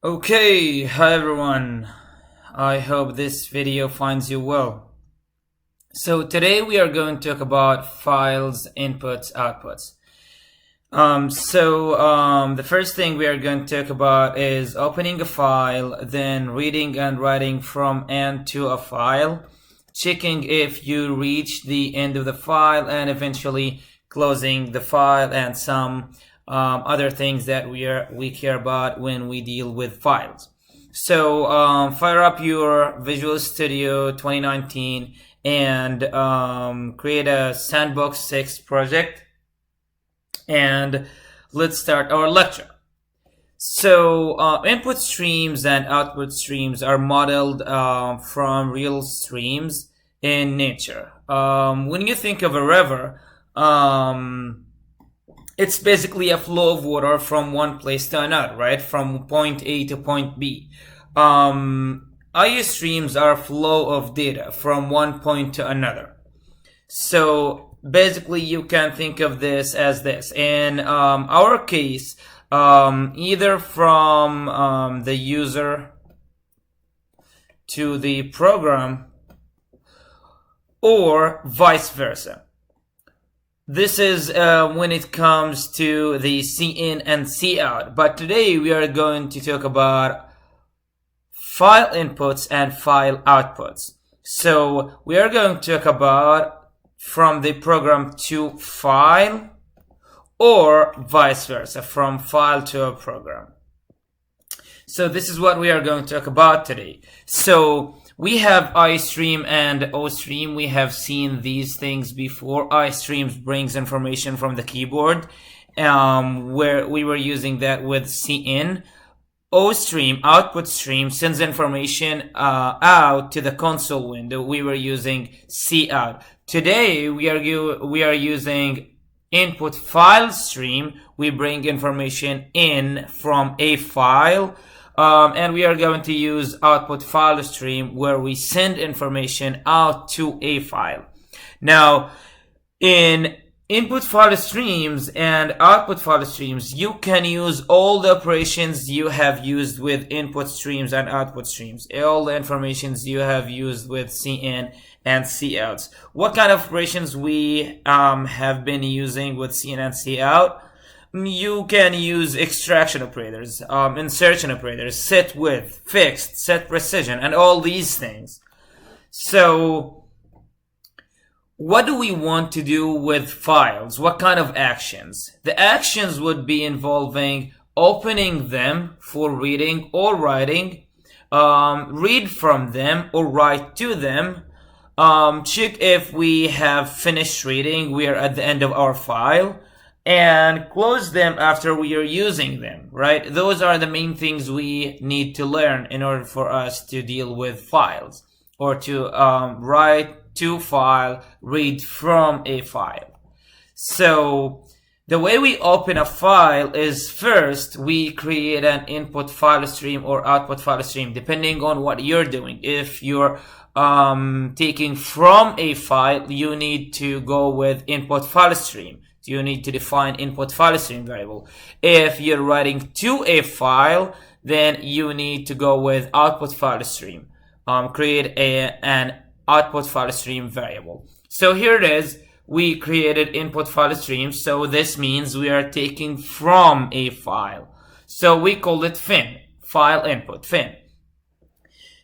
Okay, hi everyone. I hope this video finds you well. So today we are going to talk about files, inputs, outputs. The first thing we are going to talk about is opening a file, then reading and writing from and to a file, checking if you reach the end of the file, and eventually closing the file, and some other things that we care about when we deal with files. So fire up your Visual Studio 2019 and create a Sandbox 6 project, and let's start our lecture. So input streams and output streams are modeled from real streams in nature. When you think of a river, it's basically a flow of water from one place to another, right? From point A to point B. IO streams are flow of data from one point to another. So basically you can think of this as this. In our case, either from the user to the program or vice versa. This is when it comes to the cin and cout. But today we are going to talk about file inputs and file outputs. So we are going to talk about from the program to file, or vice versa, from file to a program. So this is what we are going to talk about today. So we have iStream and OStream. We have seen these things before. iStream brings information from the keyboard, where we were using that with cin. OStream, output stream, sends information out to the console window. We were using cout. Today we are using input file stream. We bring information in from a file. And we are going to use output file stream, where we send information out to a file. Now, in input file streams and output file streams, you can use all the operations you have used with input streams and output streams, all the informations you have used with cin and couts. What kind of operations we have been using with cin and cout? You can use extraction operators, insertion operators, set width, fixed, set precision, and all these things. So what do we want to do with files? What kind of actions? The actions would be involving opening them for reading or writing, read from them or write to them, check if we have finished reading, we are at the end of our file, and close them after we are using them, right? Those are the main things we need to learn in order for us to deal with files, or to write to file, read from a file. So the way we open a file is, first we create an input file stream or output file stream, depending on what you're doing. If you're taking from a file, you need to go with input file stream. You need to define input file stream variable. If you're writing to a file, then you need to go with output file stream. Create an output file stream variable. So here it is. We created input file stream. So this means we are taking from a file. So we call it fin, file input, fin.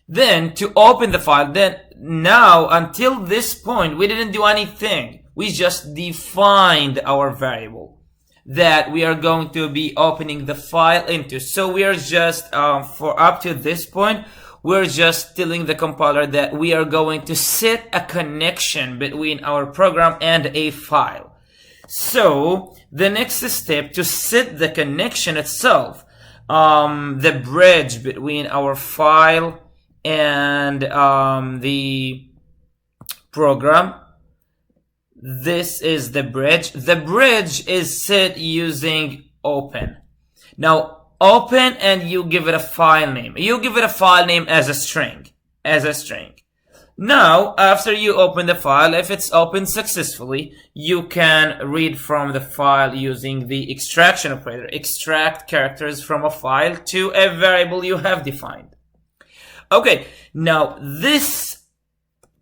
Then to open the file, then now until this point, we didn't do anything. We just defined our variable that we are going to be opening the file into. So we are just, for up to this point, we're just telling the compiler that we are going to set a connection between our program and a file. So the next step, to set the connection itself, the bridge between our file and the program, this is the bridge. The bridge is set using open. Now open, and you give it a file name. You give it a file name as a string. Now, after you open the file, if it's opened successfully, you can read from the file using the extraction operator. Extract characters from a file to a variable you have defined. Okay, now this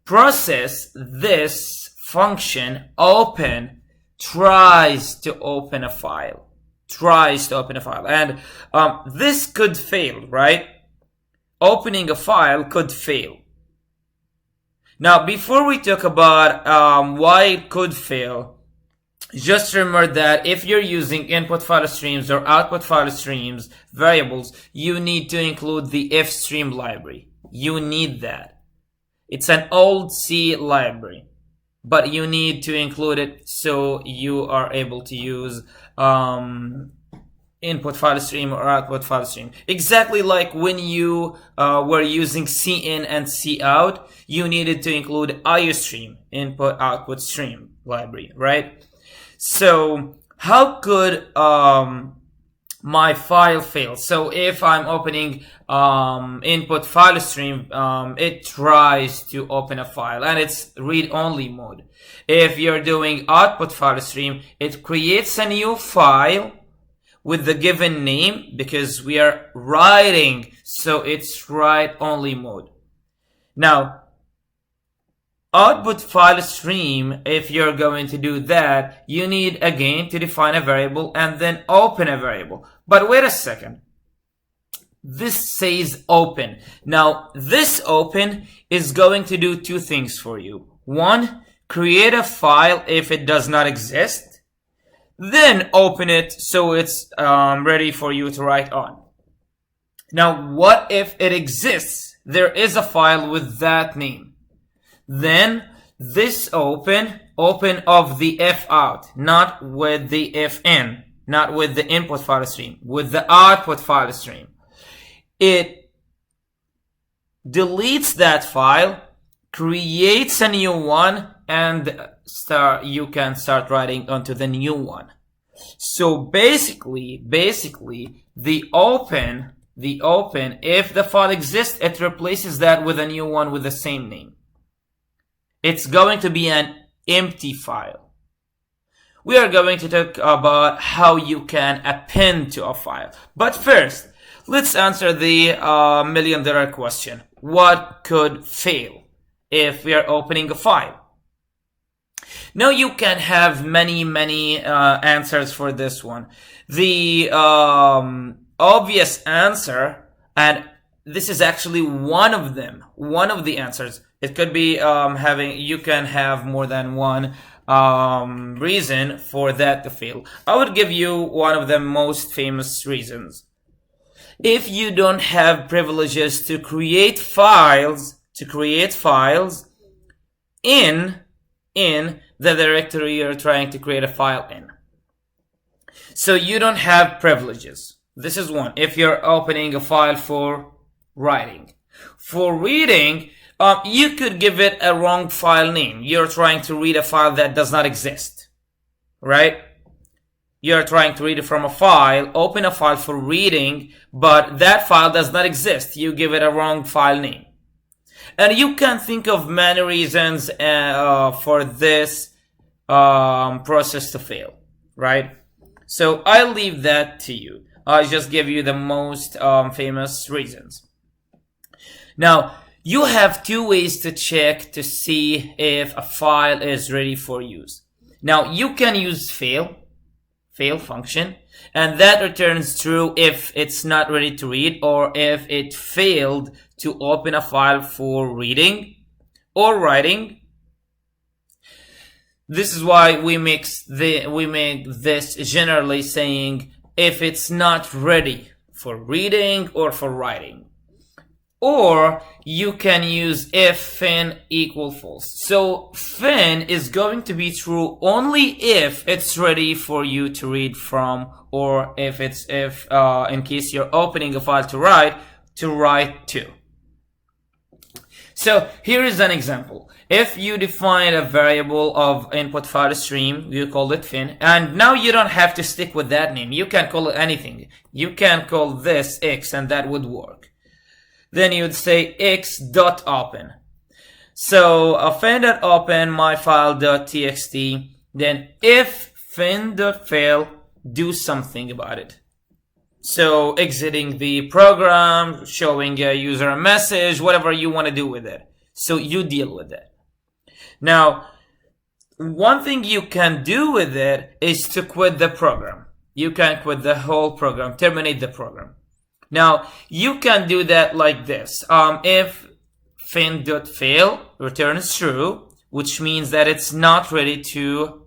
process, this function, open, tries to open a file. And this could fail, right? Opening a file could fail. Now, before we talk about why it could fail, just remember that if you're using input file streams or output file streams variables, you need to include the fstream library. You need that. It's an old C library, but you need to include it so you are able to use input file stream or output file stream. Exactly like when you were using cin and cout, you needed to include iostream, input output stream library, right? So how could my file fail? So if I'm opening input file stream, it tries to open a file and it's read-only mode. If you're doing output file stream, it creates a new file with the given name because we are writing, so it's write-only mode. Now, output file stream, if you're going to do that, you need again to define a variable and then open a variable. But wait a second. This says open. Now, this open is going to do two things for you. One, create a file if it does not exist. Then open it so it's ready for you to write on. Now, what if it exists? There is a file with that name. Then this open of the f out, not with the f in, not with the input file stream, with the output file stream. It deletes that file, creates a new one, and you can start writing onto the new one. So basically the open, if the file exists, it replaces that with a new one with the same name. It's going to be an empty file. We are going to talk about how you can append to a file. But first, let's answer the $1 million question. What could fail if we are opening a file? Now you can have many answers for this one. The obvious answer, and this is actually one of them, one of the answers. It could be you can have more than one reason for that to fail. I would give you one of the most famous reasons. If you don't have privileges to create files, in the directory you're trying to create a file in. So you don't have privileges. This is one. If you're opening a file for writing. For reading, you could give it a wrong file name. You're trying to read a file that does not exist, right? You're trying to read it from a file, open a file for reading, but that file does not exist. You give it a wrong file name. And you can think of many reasons for this process to fail, right? So I'll leave that to you. I'll just give you the most famous reasons. Now, you have two ways to check to see if a file is ready for use. Now, you can use fail function, and that returns true if it's not ready to read or if it failed to open a file for reading or writing. This is why we make this generally saying if it's not ready for reading or for writing. Or you can use if fin equal false. So fin is going to be true only if it's ready for you to read from, or if in case you're opening a file to write to. So here is an example. If you define a variable of input file stream, you call it fin, and now you don't have to stick with that name. You can call it anything. You can call this x and that would work. Then you'd say x.open. So fin.open myfile.txt, then if fin.fail, do something about it. So exiting the program, showing a user a message, whatever you want to do with it. So you deal with it. Now, one thing you can do with it is to quit the program. You can quit the whole program, terminate the program. Now, you can do that like this. If fin.fail returns true, which means that it's not ready to,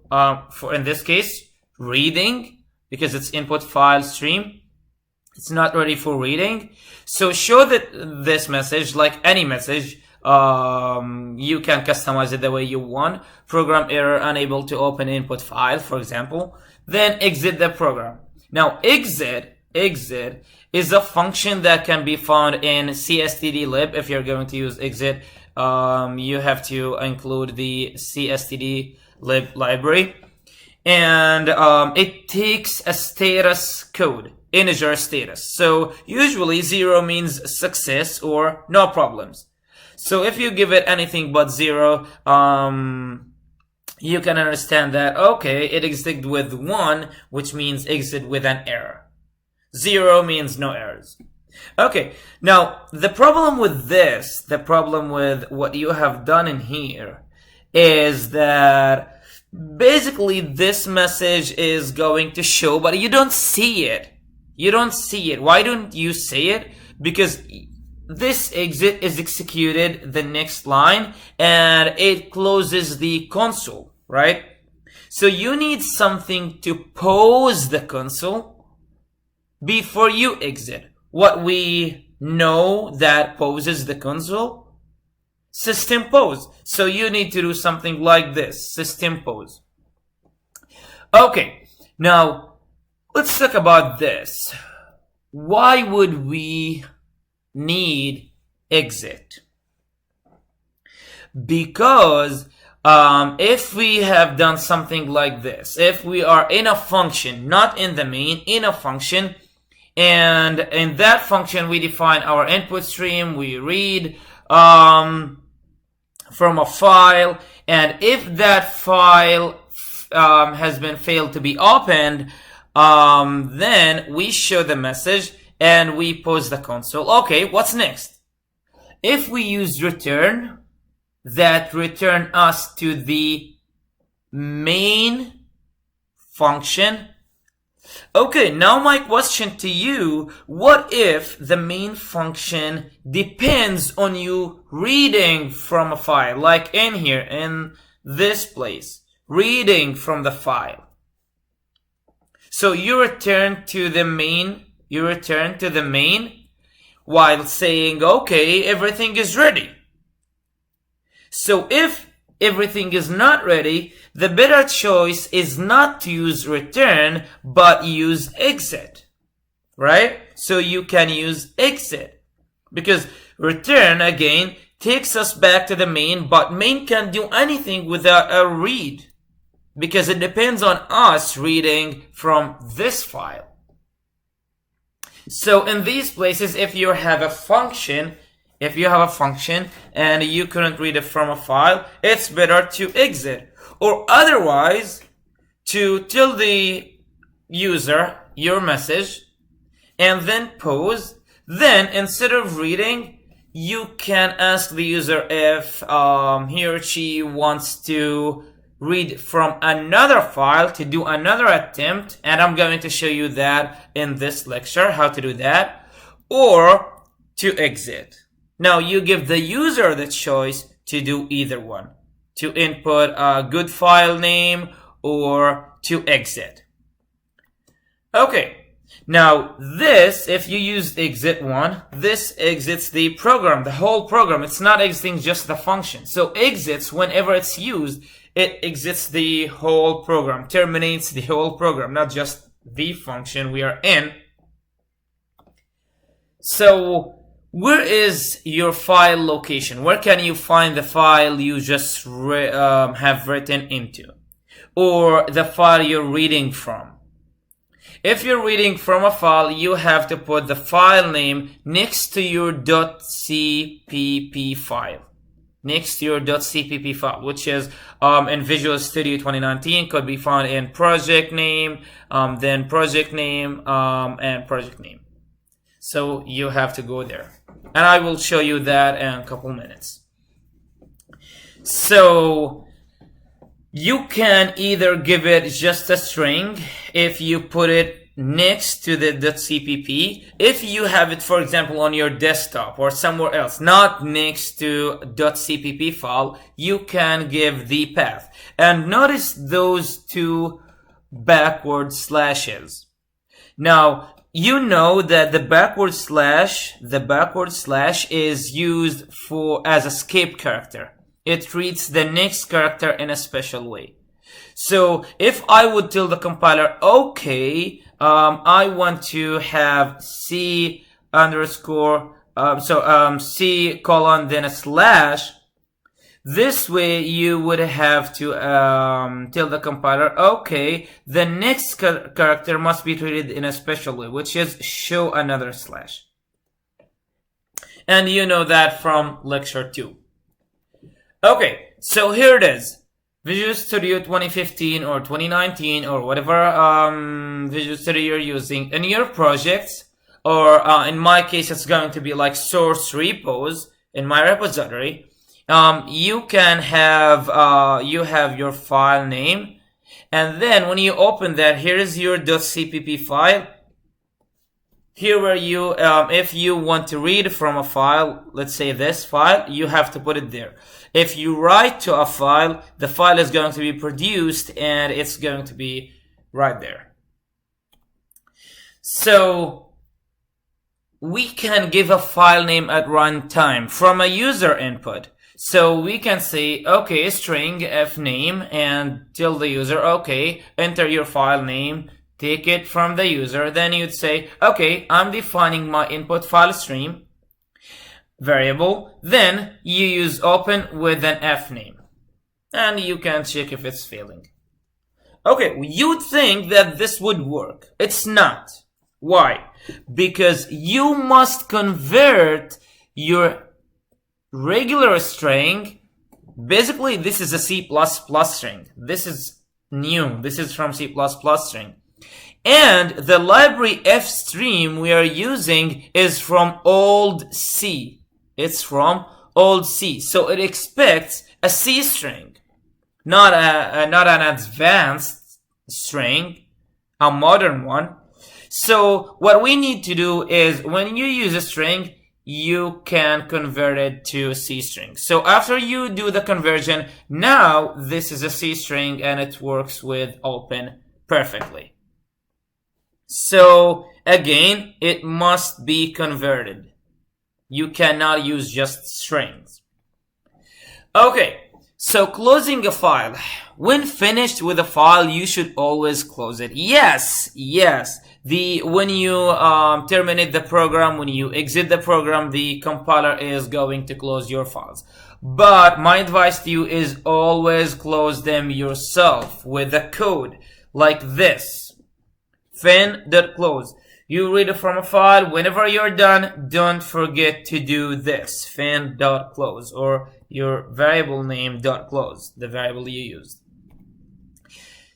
for in this case, reading, because it's input file stream. It's not ready for reading. So show that this message, like any message, you can customize it the way you want. Program error, unable to open input file, for example. Then exit the program. Now exit is a function that can be found in cstdlib. If you're going to use exit, you have to include the cstdlib library. And it takes a status code, integer status. So usually 0 means success or no problems. So if you give it anything but 0, you can understand that, okay, it exited with 1, which means exit with an error. 0 means no errors. Okay, now the problem with this, the problem with what you have done in here, is that basically this message is going to show, but you don't see it. You don't see it. Why don't you see it? Because this exit is executed the next line and it closes the console, right? So you need something to pause the console before you exit. What we know that pauses the console? System pause. So you need to do something like this, system pause. Okay, now let's talk about this. Why would we need exit? Because if we have done something like this, if we are in a function, not in the main, in a function, and in that function we define our input stream, we read from a file, and if that file has been failed to be opened, then we show the message and we pause the console. Okay, what's next? If we use return, that return us to the main function. Okay, now my question to you, what if the main function depends on you reading from a file, like in here, in this place, reading from the file? So you return to the main, while saying, okay, everything is ready. So if everything is not ready, the better choice is not to use return, but use exit, right? So you can use exit, because return, again, takes us back to the main, but main can't do anything without a read, because it depends on us reading from this file. So in these places, if you have a function, and you couldn't read it from a file, it's better to exit, or otherwise to tell the user your message and then pause. Then instead of reading, you can ask the user if he or she wants to read from another file, to do another attempt, and I'm going to show you that in this lecture, how to do that, or to exit. Now you give the user the choice to do either one, to input a good file name or to exit. Okay, now this, if you use exit one, this exits the program, the whole program. It's not exiting just the function. So exits, whenever it's used, it exits the whole program, terminates the whole program, not just the function we are in. So where is your file location? Where can you find the file you just have written into, or the file you're reading from? If you're reading from a file, you have to put the file name next to your .cpp file. next to your .cpp file, which is in Visual Studio 2019, could be found in project name, then project name, and project name. So you have to go there. And I will show you that in a couple minutes. So you can either give it just a string if you put it next to the .cpp. If you have it, for example, on your desktop or somewhere else, not next to .cpp file, you can give the path. And notice those two backward slashes. Now, you know that the backward slash is used as a escape character. It treats the next character in a special way. So if I would tell the compiler, okay, I want to have C underscore, C colon, then a slash. This way you would have to tell the compiler, okay, the next character must be treated in a special way, which is show another slash. And you know that from lecture 2. Okay, so here it is. Visual Studio 2015 or 2019 or whatever Visual Studio you're using in your projects, or in my case it's going to be like source repos in my repository. You can have you have your file name, and then when you open that, here is your .cpp file. Here where you if you want to read from a file, let's say this file, you have to put it there. If you write to a file, the file is going to be produced and it's going to be right there. So we can give a file name at runtime from a user input. So we can say, okay, string fname, and tell the user, okay, enter your file name, take it from the user. Then you'd say, okay, I'm defining my input file stream variable. Then you use open with an fname, and you can check if it's failing. Okay, you'd think that this would work. It's not. Why? Because you must convert your regular string. Basically, this is a C++ string. This is new. This is from C++ string. And the library fstream we are using is from old C. It's from old C. So it expects a C string, not an advanced string, a modern one. So what we need to do is, when you use a string, you can convert it to a C string. So after you do the conversion, now this is a C string and it works with open perfectly. So again, it must be converted. You cannot use just strings. Okay, so closing a file. When finished with a file, you should always close it. Yes. When you terminate the program, when you exit the program, the compiler is going to close your files. But my advice to you is always close them yourself with a code like this. fin.close. You read it from a file. Whenever you're done, don't forget to do this, fin.close, or your variable name .close, the variable you used.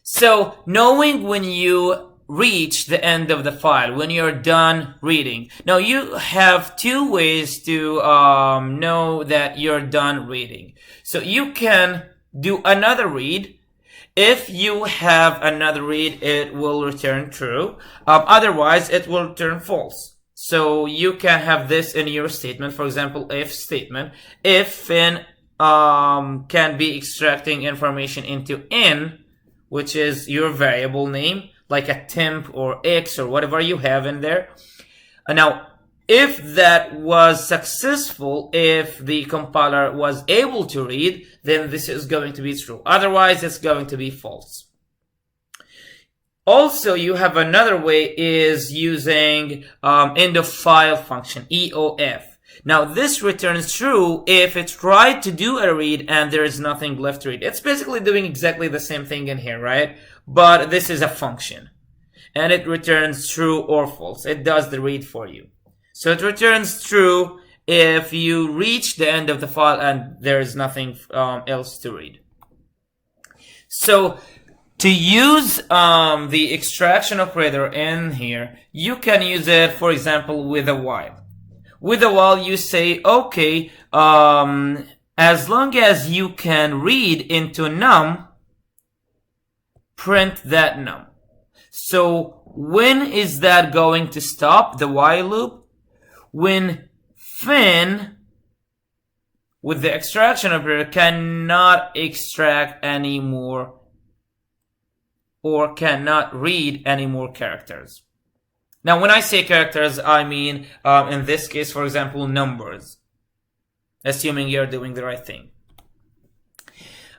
So knowing when you reach the end of the file, when you're done reading. Now you have two ways to know that you're done reading. So you can do another read. If you have another read, it will return true. Otherwise, it will return false. So you can have this in your statement. For example, if statement. If fin can be extracting information into n, which is your variable name, like a temp or x or whatever you have in there. Now, if that was successful, if the compiler was able to read, then this is going to be true. Otherwise, it's going to be false. Also, you have another way is using end of file function, EOF. Now, this returns true if it tried to do a read and there is nothing left to read. It's basically doing exactly the same thing in here, right? But this is a function. And it returns true or false. It does the read for you. So it returns true if you reach the end of the file and there is nothing else to read. So to use the extraction operator in here, you can use it, for example, with a while. With a while, you say, okay, as long as you can read into num, print that num. So when is that going to stop, the while loop? When fin, with the extraction operator, cannot extract any more or cannot read any more characters. Now, when I say characters, I mean, in this case, for example, numbers. Assuming you're doing the right thing.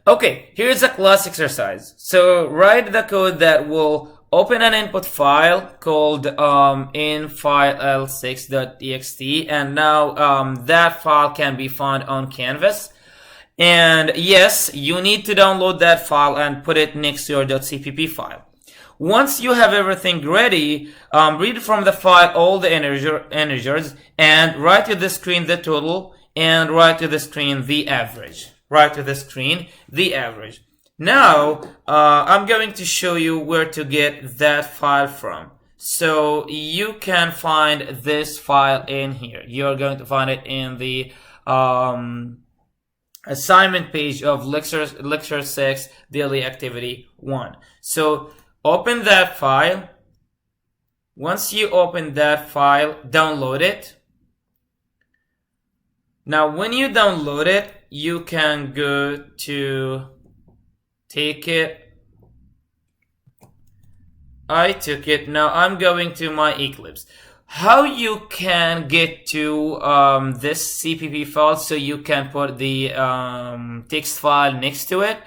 Okay, here's a class exercise. So write the code that will open an input file called infile6.txt, and now that file can be found on Canvas. And yes, you need to download that file and put it next to your .cpp file. Once you have everything ready, read from the file all the integers and write to the screen the total and write to the screen the average. Write to the screen the average. Now, I'm going to show you where to get that file from. So you can find this file in here. You're going to find it in the assignment page of lecture 6 daily activity 1. So open that file. Once you open that file, download it. Now when you download it, you can go to take it. I took it. Now I'm going to my Eclipse. How you can get to this CPP file so you can put the text file next to it?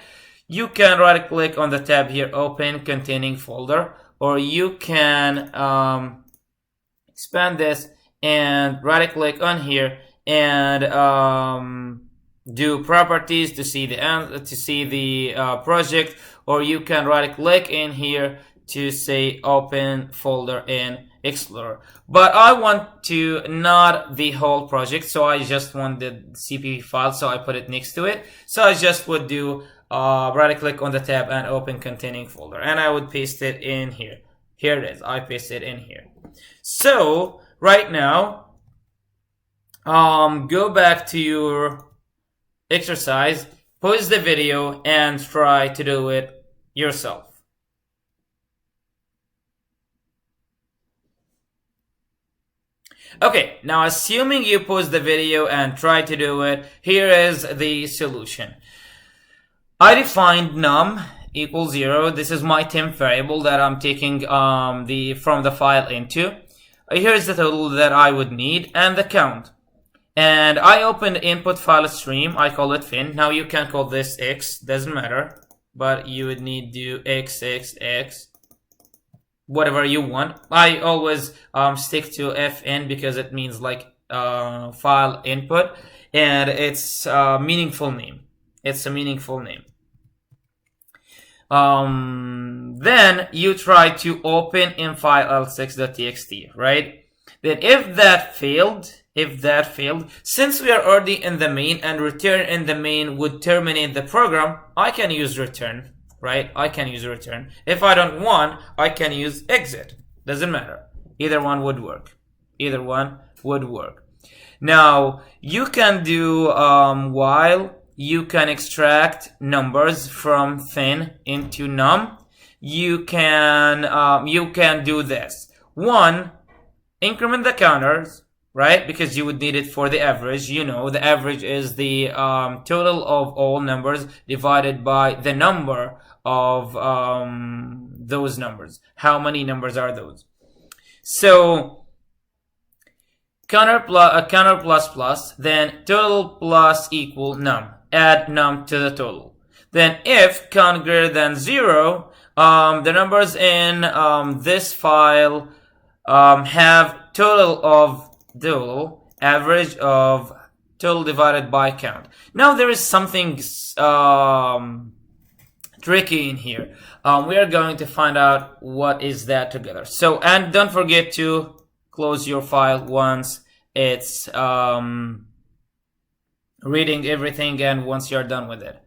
You can right click on the tab here, open containing folder, or you can expand this and right click on here and do properties to see the project, or you can right click in here to say open folder in Explorer. But I want to not the whole project, so I just want the CPP file, so I put it next to it. So I just would do right click on the tab and open containing folder, and I would paste it in here. Here it is. I paste it in here. So right now, go back to your exercise, pause the video, and try to do it yourself. Okay, now assuming you pause the video and try to do it, here is the solution. I defined num equals 0. This is my temp variable that I'm taking from the file into. Here's the total that I would need and the count. And I opened input file stream. I call it fin. Now you can call this x, doesn't matter, but you would need to x, whatever you want. I always stick to fn because it means like file input, and it's a meaningful name. It's a meaningful name. Then you try to open infile6.txt, right? Then if that failed, since we are already in the main and return in the main would terminate the program, I can use return, right? I can use return. If I don't want, I can use exit. Doesn't matter. Either one would work. Either one would work. Now, you can do while. You can extract numbers from fin into num. You can do this. One, increment the counters, right? Because you would need it for the average. You know, the average is the total of all numbers divided by the number of those numbers. How many numbers are those? So counter plus, then total plus equal num. Add num to the total. Then if count greater than 0, the numbers in this file have total average of total divided by count. Now there is something tricky in here. We are going to find out what is that together. So, and don't forget to close your file once it's reading everything, and once you're done with it.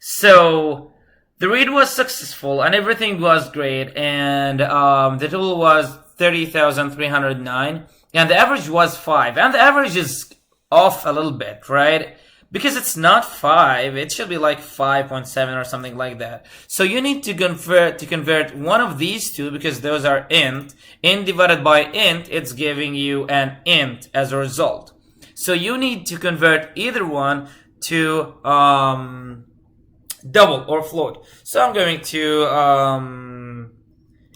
So the read was successful and everything was great, and the total was 30,309, and the average was 5, and the average is off a little bit, right? Because it's not 5, it should be like 5.7 or something like that. So you need to convert one of these two, because those are int. Int divided by int, it's giving you an int as a result. So you need to convert either one to double or float. So I'm going to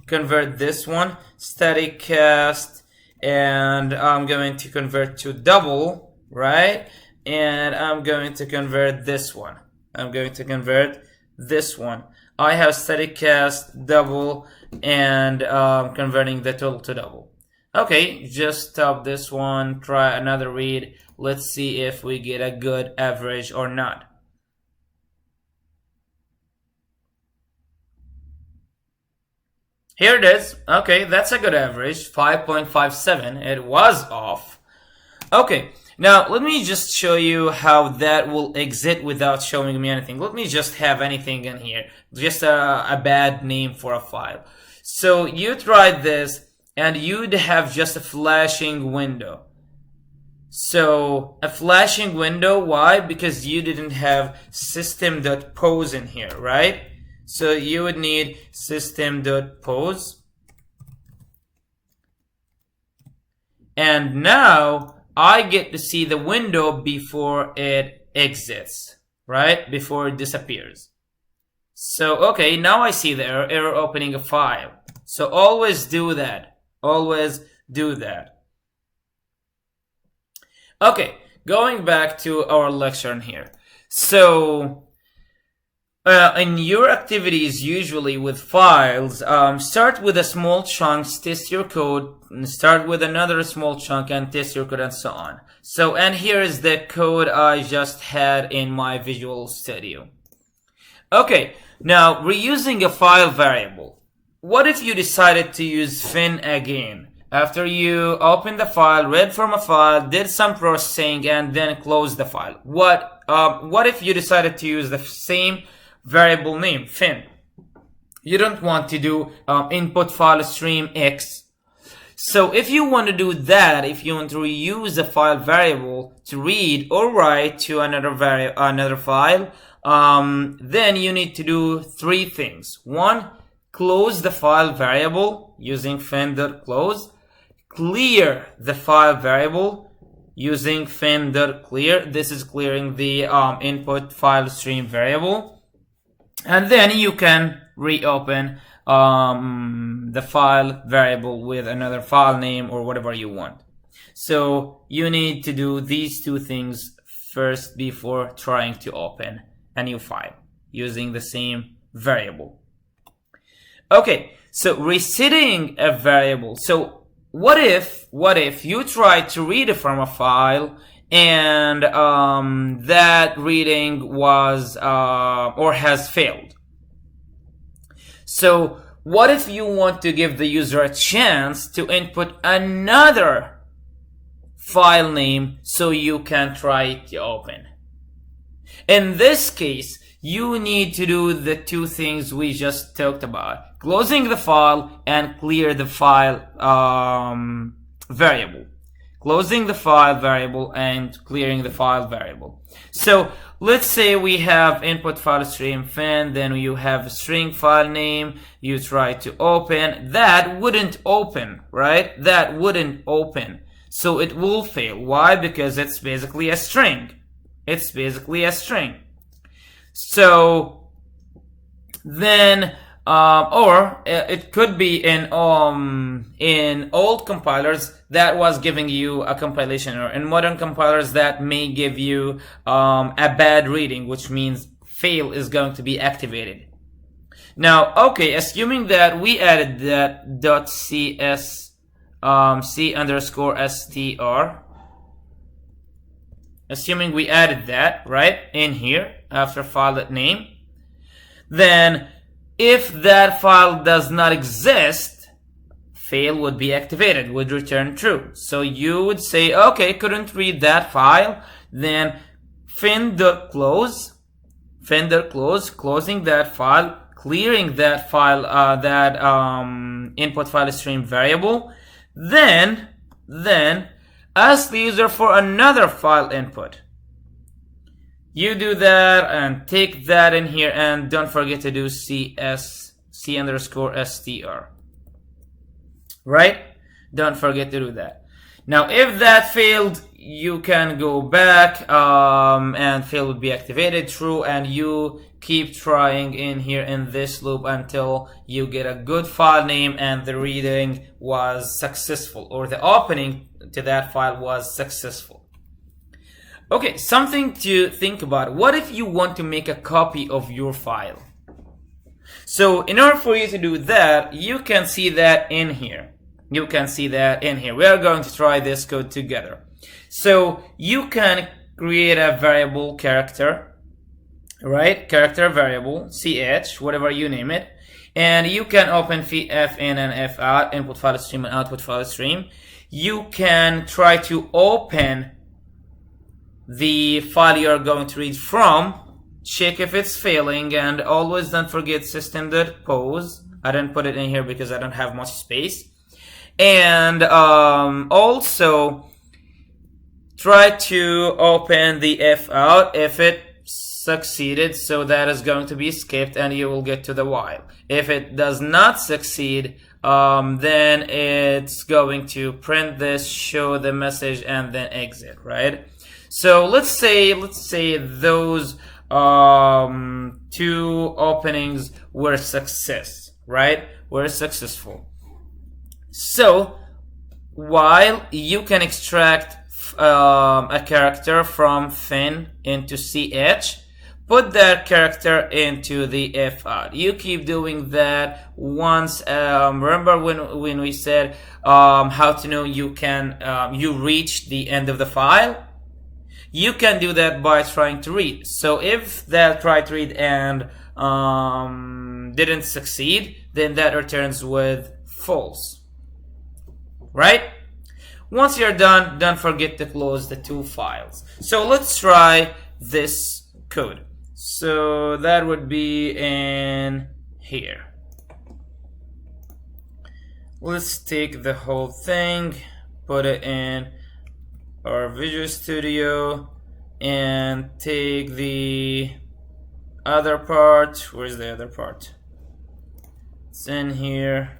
convert this one, static cast, and I'm going to convert to double, right? And I'm going to convert this one. I'm going to convert this one. I have static cast, double, and converting the total to double. Okay, just stop this one, try another read. Let's see if we get a good average or not. Here it is. Okay, that's a good average, 5.57. It was off. Okay, now let me just show you how that will exit without showing me anything. Let me just have anything in here, just a bad name for a file. So you tried this, and you'd have just a flashing window. So a flashing window, why? Because you didn't have system.pose in here, right? So you would need system.pose. And now I get to see the window before it exits, right? Before it disappears. So, okay, now I see the error opening a file. So always do that. Always do that. Okay, going back to our lecture in here. So, in your activities, usually with files, start with a small chunk, test your code, start with another small chunk and test your code, and so on. So, and here is the code I just had in my Visual Studio. Okay, now reusing a file variable. What if you decided to use fin again? After you open the file, read from a file, did some processing, and then close the file. What if you decided to use the same variable name, fin? You don't want to do input file stream X. So if you want to do that, if you want to reuse a file variable to read or write to another file, then you need to do three things. One, close the file variable using fin.close. Clear the file variable using fin.clear. This is clearing the input file stream variable. And then you can reopen the file variable with another file name or whatever you want. So you need to do these two things first before trying to open a new file using the same variable. Okay, so resetting a variable. So what if you try to read from a file and that reading was or has failed? So what if you want to give the user a chance to input another file name so you can try to open? In this case, you need to do the two things we just talked about: closing the file and clear the file variable. Closing the file variable and clearing the file variable. So let's say we have input file stream fin, then you have a string file name, you try to open, that wouldn't open, right? That wouldn't open. So it will fail. Why? Because it's basically a string. It's basically a string. So then or it could be in old compilers that was giving you a compilation error. In modern compilers that may give you a bad reading, which means fail is going to be activated. Now, okay, assuming that we added that .cs c_str, assuming we added that right in here after file name, then if that file does not exist, fail would be activated, would return true. So you would say, okay, couldn't read that file, then fin.close, closing that file, clearing that file, input file stream variable, then ask the user for another file input. You do that and take that in here, and don't forget to do c underscore str. Right? Don't forget to do that. Now, if that failed, you can go back and fail would be activated true, and you keep trying in here in this loop until you get a good file name and the reading was successful, or the opening to that file was successful. Okay, something to think about. What if you want to make a copy of your file? So in order for you to do that, you can see that in here. We are going to try this code together. So you can create a variable character, right? Character variable, ch, whatever you name it. And you can open f in and f out, input file stream and output file stream. You can try to open the file you are going to read from, check if it's failing, and always don't forget system.pose. I didn't put it in here because I don't have much space. And also try to open the f out if it succeeded, so that is going to be skipped and you will get to the while. If it does not succeed, then it's going to print this, show the message, and then exit, right? So let's say those two openings were success, right? Were successful. So while you can extract a character from fin into ch, put that character into the f out. You keep doing that once. Remember when we said how to know you reached the end of the file? You can do that by trying to read. So if that try to read and didn't succeed, then that returns with false. Right? Once you're done, don't forget to close the two files. So let's try this code. So that would be in here. Let's take the whole thing, put it in our Visual Studio, and take the other part. Where's the other part? It's in here.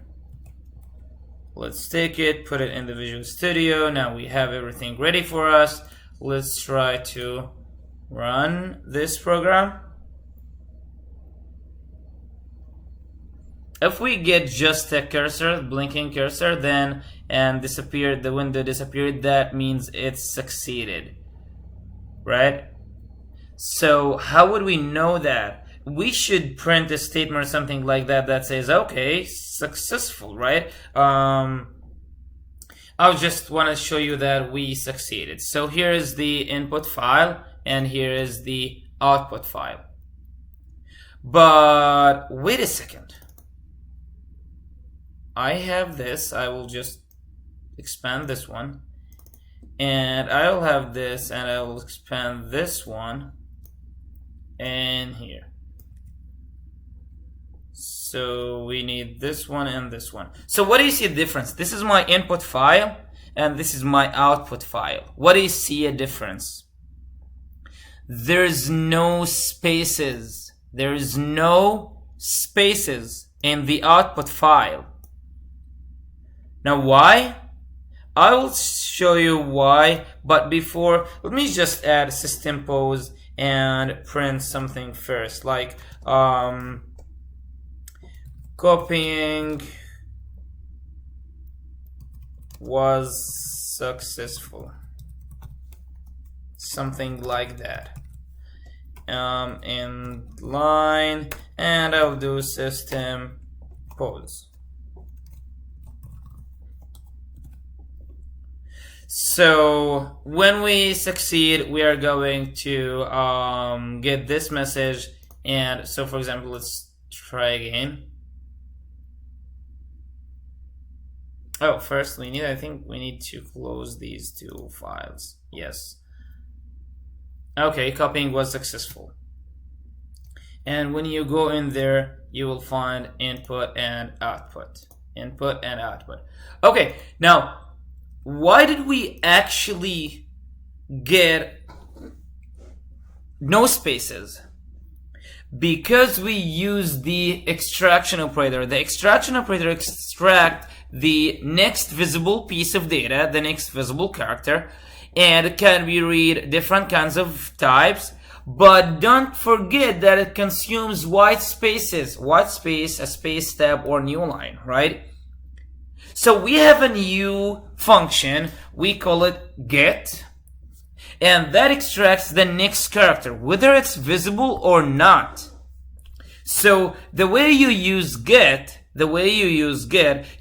Let's take it, put it in the Visual Studio. Now we have everything ready for us. Let's try to run this program. If we get just a cursor, blinking cursor, then the window disappeared, that means it's succeeded, right? So how would we know that? We should print a statement or something like that that says, okay, successful, right? I just want to show you that we succeeded. So here is the input file and here is the output file. But wait a second. I have this. I will just expand this one. And I will have this and I will expand this one and here. So we need this one and this one. So what do you see the difference? This is my input file and this is my output file. What do you see a difference? There's no spaces. There is no spaces in the output file. Now why? I will show you why, but before, let me just add system pose and print something first, like copying was successful, something like that, in line, and I'll do system pose. So when we succeed, we are going to get this message. And so for example, let's try again. Oh, first I think we need to close these two files. Yes. Okay, copying was successful. And when you go in there, you will find input and output. Input and output. Okay, now, why did we actually get no spaces? Because we use the extraction operator. The extraction operator extracts the next visible piece of data, the next visible character, and it can be read different kinds of types. But don't forget that it consumes white spaces. White space, a space tab, or new line, right? So we have a new function. We call it get. And that extracts the next character, whether it's visible or not. So the way you use get,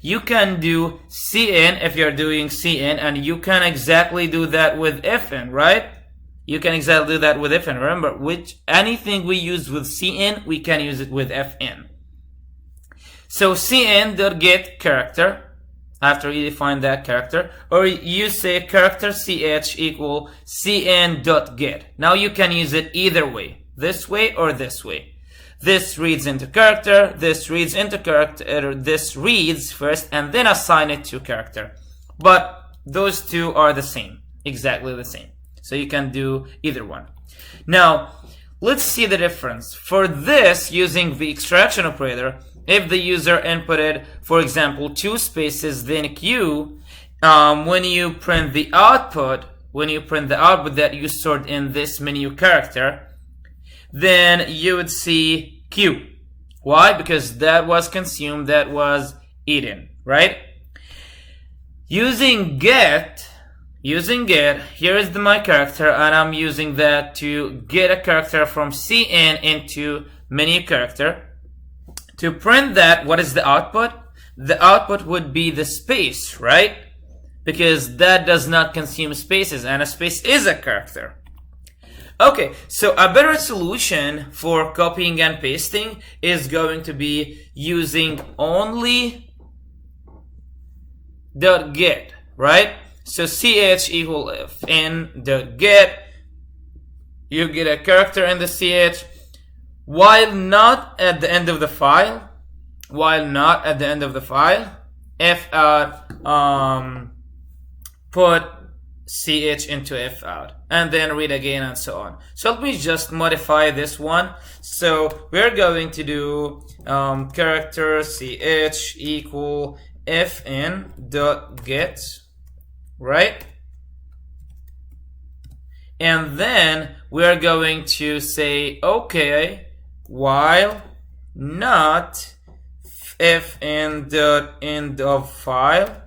you can do cin if you're doing cin, and you can exactly do that with fn, right? You can exactly do that with fn. Remember, anything we use with cin, we can use it with fn. So cin.get character, after you define that character, or you say character ch equal cin.get. Now you can use it either way, this way or this way. This reads into character, this reads into character, this reads first and then assign it to character. But those two are the same, exactly the same. So you can do either one. Now, let's see the difference. For this, using the extraction operator, if the user inputted, for example, 2 spaces, then q, when you print the output that you stored in this menu character, then you would see q. Why? Because that was consumed, that was eaten, right? Using get, here is my character, and I'm using that to get a character from cin into menu character. To print that, what is the output? The output would be the space, right? Because that does not consume spaces, and a space is a character. Okay, so a better solution for copying and pasting is going to be using only .get, right? So ch equal fn.get, you get a character in the ch, while not at the end of the file, fout, put ch into fout, and then read again and so on. So let me just modify this one. So we're going to do character ch equal fn.get, right? And then we're going to say, okay, while not fn.end of file,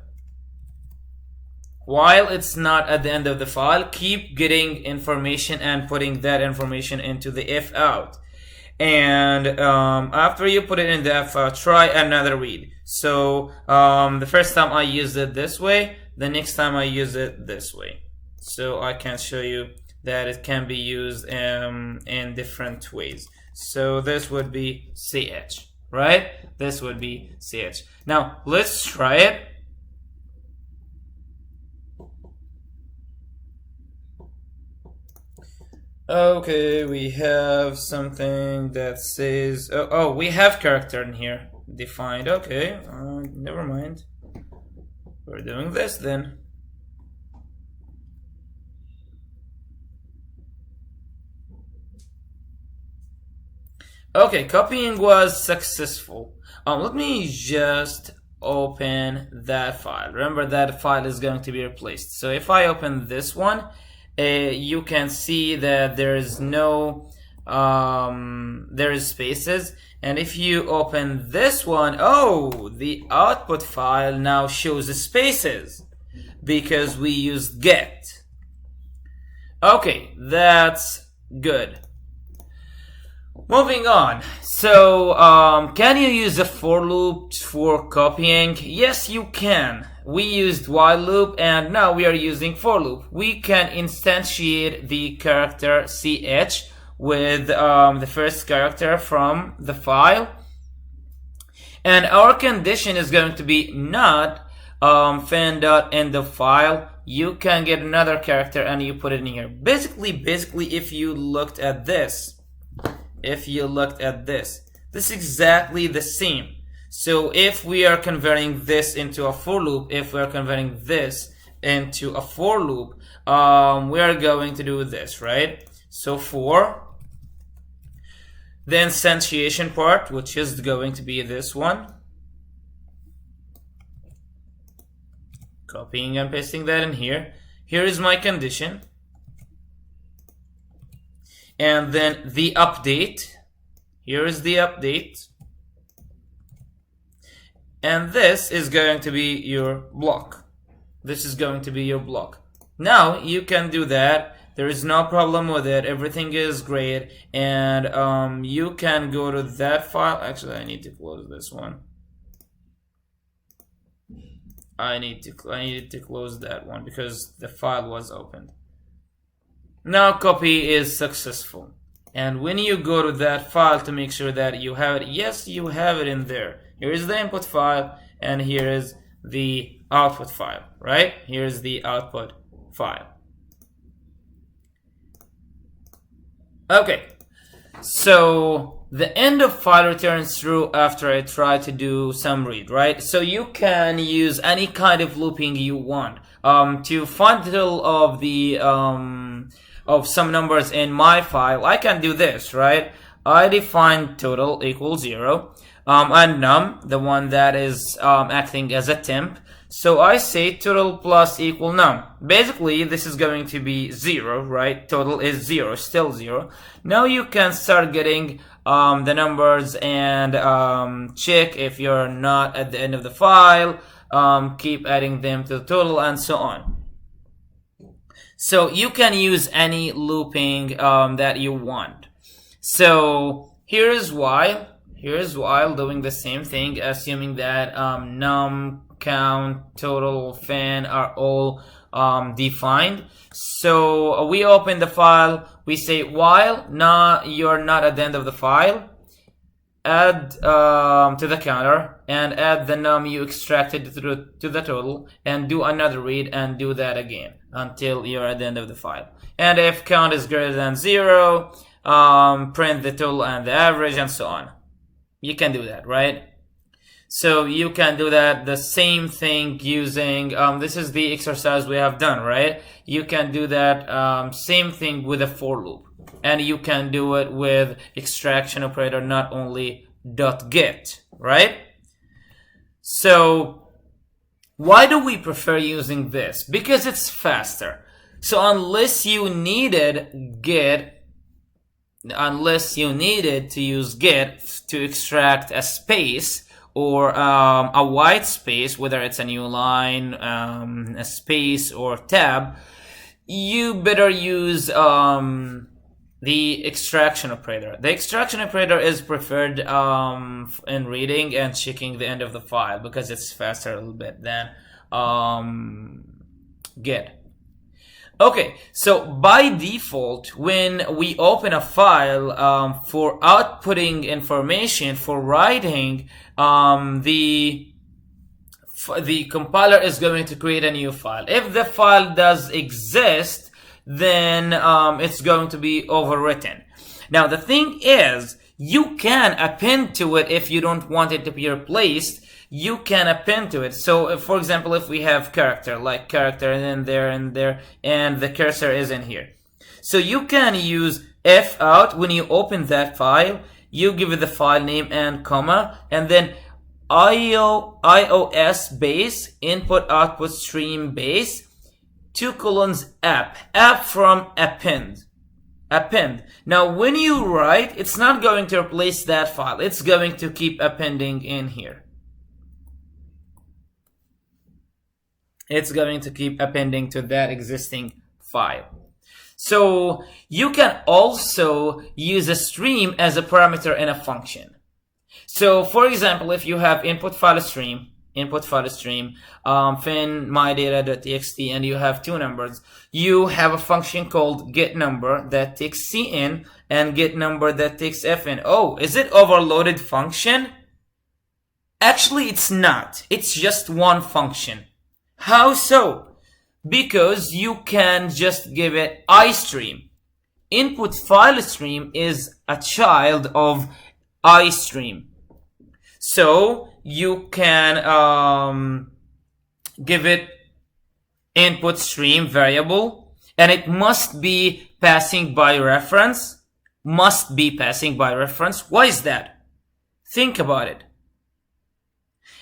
while it's not at the end of the file, keep getting information and putting that information into the fout. And after you put it in the fout, try another read. So the first time I used it this way, the next time I use it this way. So I can show you that it can be used in different ways. So this would be ch, right? This would be ch. Now let's try it. Okay, we have something that says, oh, we have character in here defined. Okay, never mind. We're doing this then. Okay, copying was successful. Let me just open that file. Remember, that file is going to be replaced. So if I open this one, you can see that there is no, there is spaces. And if you open this one, oh, the output file now shows the spaces because we used get. Okay, that's good. Moving on. So, can you use a for loop for copying? Yes, you can. We used while loop and now we are using for loop. We can instantiate the character ch with the first character from the file. And our condition is going to be not fin.end of file, you can get another character and you put it in here. Basically, if you looked at this, this is exactly the same. So if we are converting this into a for loop, if we are converting this into a for loop, we are going to do this, right? So for the instantiation part, which is going to be this one, copying and pasting that in here. Here is my condition. And then the update. Here is the update. And this is going to be your block. This is going to be your block. Now you can do that. There is no problem with it. Everything is great. And you can go to that file. Actually, I need to close this one. I needed to close that one because the file was opened. Now copy is successful. And when you go to that file to make sure that you have it, yes, you have it in there. Here is the input file and here is the output file, right? Here is the output file. Okay, so the end of file returns true after I try to do some read, right? So you can use any kind of looping you want. To find the total of the of some numbers in my file, I can do this, right? I define total equals 0, and num, the one that is acting as a temp. So I say total plus equal num. Basically, this is going to be 0, right? Total is 0, still 0. Now you can start getting the numbers and check if you're not at the end of the file. Keep adding them to the total and so on. So you can use any looping that you want. So here is while doing the same thing, assuming that num, count, total, fin are all defined. So we open the file, we say while you're not at the end of the file, add to the counter and add the num you extracted to the total and do another read and do that again until you're at the end of the file. And if count is greater than 0, print the total and the average and so on. You can do that, right? So you can do that, the same thing using, this is the exercise we have done, right? You can do that same thing with a for loop. And you can do it with extraction operator, not only .get, right? So why do we prefer using this? Because it's faster. So unless you needed to use get to extract a space or a white space, whether it's a new line, a space or tab, you better use the extraction operator. The extraction operator is preferred in reading and checking the end of the file because it's faster a little bit than get. Okay, so by default, when we open a file for outputting information, for writing, the compiler is going to create a new file. If the file does exist, then it's going to be overwritten. Now the thing is, you can append to it if you don't want it to be replaced. You can append to it. So for example, if we have character, like character and then there, and the cursor is in here. So you can use fout when you open that file. You give it the file name and comma, and then ios base, input output stream base, 2 colons app from append. Now when you write, it's not going to replace that file. It's going to keep appending in here. It's going to keep appending to that existing file. So you can also use a stream as a parameter in a function. So for example, if you have input file stream, fin mydata.txt, and you have 2 numbers, you have a function called getNumber that takes cin and getNumber that takes fin. Oh, is it overloaded function? Actually, it's not. It's just one function. How so? Because you can just give it iStream. Input file stream is a child of iStream. So you can give it input stream variable, and it must be passing by reference. Must be passing by reference. Why is that? Think about it.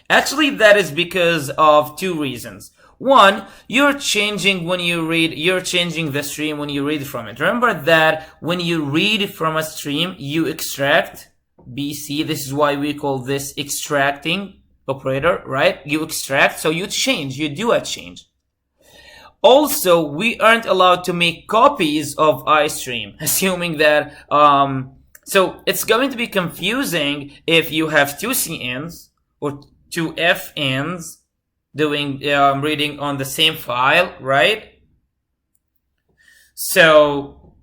Actually, that is because of two reasons. One, you're changing the stream when you read from it. Remember that when you read from a stream, you extract BC. This is why we call this extracting operator, right? You extract, so you do a change. Also, we aren't allowed to make copies of iStream, assuming that, so it's going to be confusing if you have two CNs or two FNs doing reading on the same file, right? So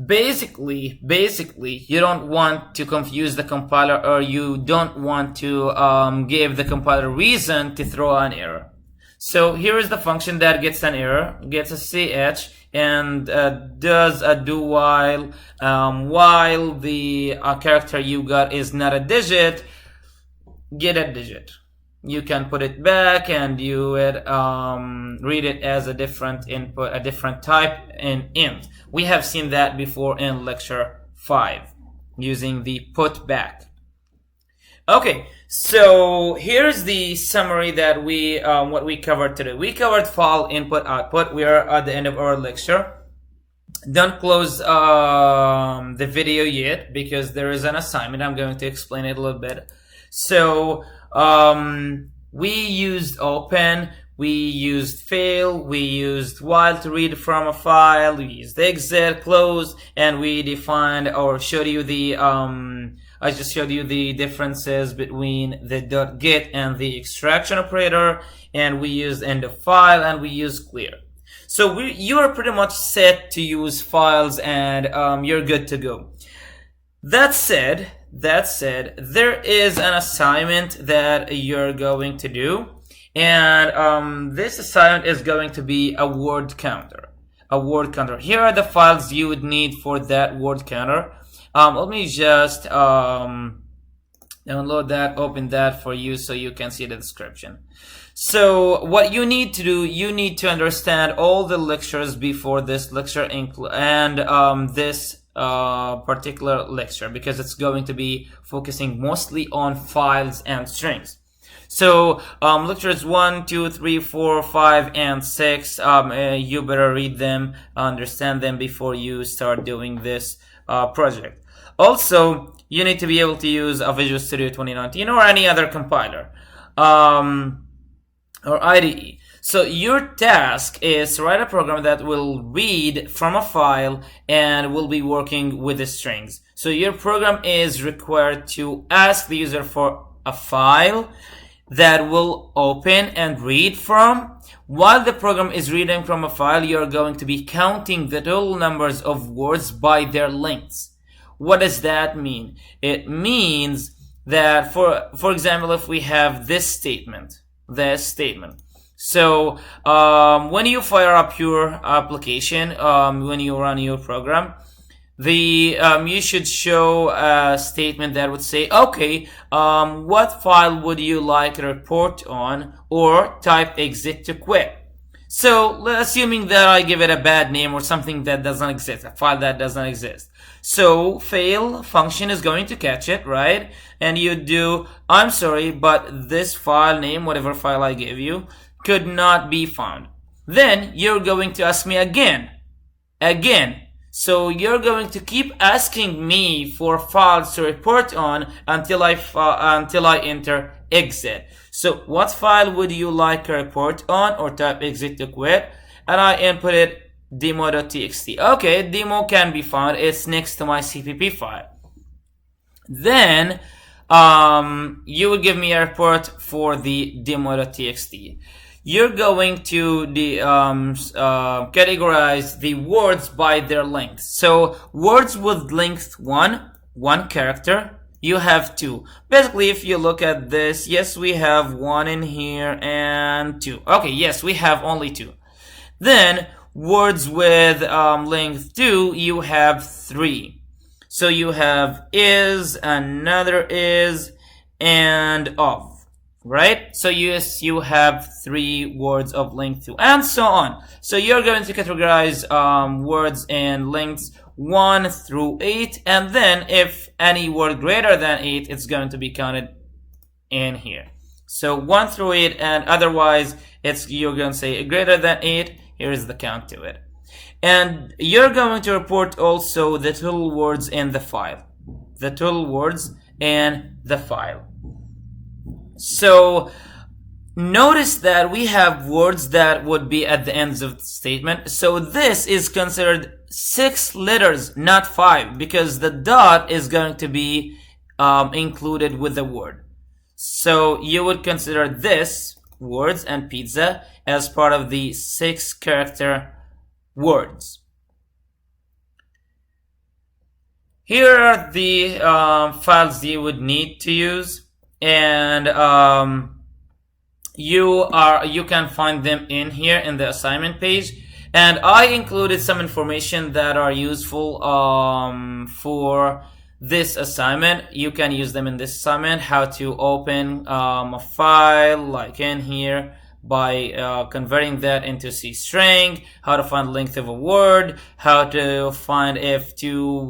basically you don't want to confuse the compiler, or you don't want to give the compiler reason to throw an error. So here is the function that gets an error, gets a ch, and does a do while the character you got is not a digit, get a digit. You can put it back and you would read it as a different input, a different type in int. We have seen that before in lecture 5 using the put back. Okay, so here's the summary that what we covered today. We covered file input output. We are at the end of our lecture. Don't close the video yet because there is an assignment. I'm going to explain it a little bit. So we used open, we used fail, we used while to read from a file, we used exit, close, and we defined or showed you the I just showed you the differences between the .get and the extraction operator, and we used end of file, and we used clear. So you are pretty much set to use files, and you're good to go. That said, there is an assignment that you're going to do, and this assignment is going to be a word counter. Here are the files you would need for that word counter. Let me just download that, open that for you so you can see the description. So what you need to do, you need to understand all the lectures before this lecture and this particular lecture, because it's going to be focusing mostly on files and strings. So lectures 1, 2, 3, 4, 5, and 6, you better read them, understand them before you start doing this project. Also, you need to be able to use a Visual Studio 2019 or any other compiler or IDE. So your task is to write a program that will read from a file and will be working with the strings. So your program is required to ask the user for a file that will open and read from. While the program is reading from a file, you're going to be counting the total numbers of words by their lengths. What does that mean? It means that, for example, if we have this statement. So when you fire up your application, when you run your program, you should show a statement that would say, okay, what file would you like a report on, or type exit to quit. So assuming that I give it a bad name or something that doesn't exist, a file that doesn't exist. So fail function is going to catch it, right? And you do, I'm sorry, but this file name, whatever file I gave you, could not be found. Then you're going to ask me again. So you're going to keep asking me for files to report on until I enter exit. So what file would you like a report on, or type exit to quit? And I inputted demo.txt. Okay, demo can be found. It's next to my CPP file. Then you will give me a report for the demo.txt. You're going to categorize the words by their length. So words with length one character, you have 2. Basically, if you look at this, yes, we have 1 in here and 2. Okay, yes, we have only 2. Then words with length 2, you have 3. So you have is, another is, and of, right? So yes, you have 3 words of length 2, and so on. So you're going to categorize words in lengths 1 through 8, and then if any word greater than 8, it's going to be counted in here. So 1 through 8, and otherwise you're going to say greater than 8. Here is the count to it. And you're going to report also the total words in the file. The total words in the file. So notice that we have words that would be at the ends of the statement. So this is considered 6 letters, not 5, because the dot is going to be included with the word. So you would consider this, words and pizza, as part of the 6 character words. Here are the files you would need to use, and you can find them in here in the assignment page. And I included some information that are useful for this assignment. You can use them in this assignment. How to open a file like in here by converting that into C string, how to find length of a word, how to find if 2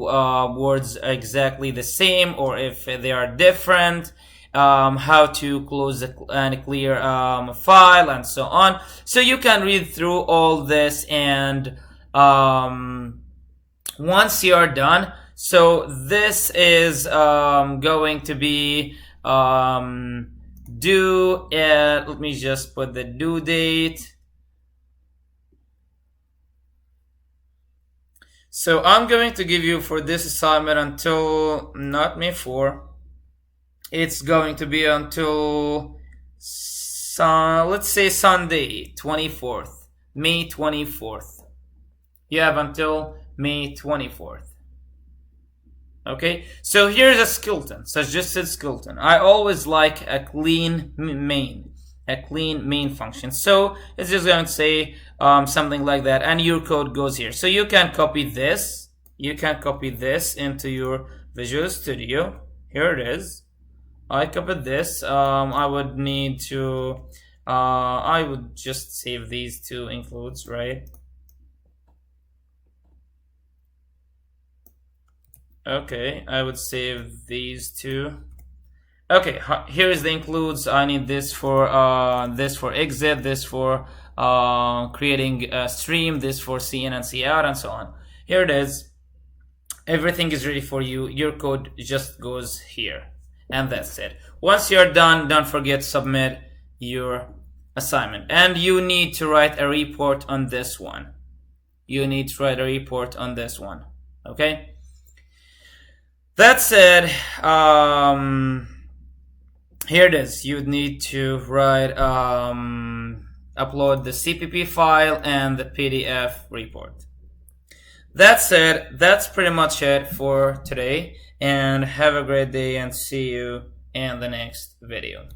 words are exactly the same or if they are different, how to close and clear file, and so on. So you can read through all this, and once you are done, so this is going to be due at, let me just put the due date. So I'm going to give you for this assignment until, not May 4, it's going to be until, let's say Sunday, 24th, May 24th. You have until May 24th. Okay, so here's a skeleton, suggested skeleton. I always like a clean main function. So it's just going to say something like that, and your code goes here. So you can copy this. You can copy this into your Visual Studio. Here it is. I copied this. I would need to. I would just save these 2 includes, right? Okay, I would save these 2. Okay, here is the includes. I need this for exit, this for creating a stream, this for CIN and COUT, and so on. Here it is. Everything is ready for you. Your code just goes here, and that's it. Once you're done, don't forget to submit your assignment, and you need to write a report on this one. You need to write a report on this one. Okay. That said, here it is. You need to write, upload the CPP file and the PDF report. That said, that's pretty much it for today, and have a great day, and see you in the next video.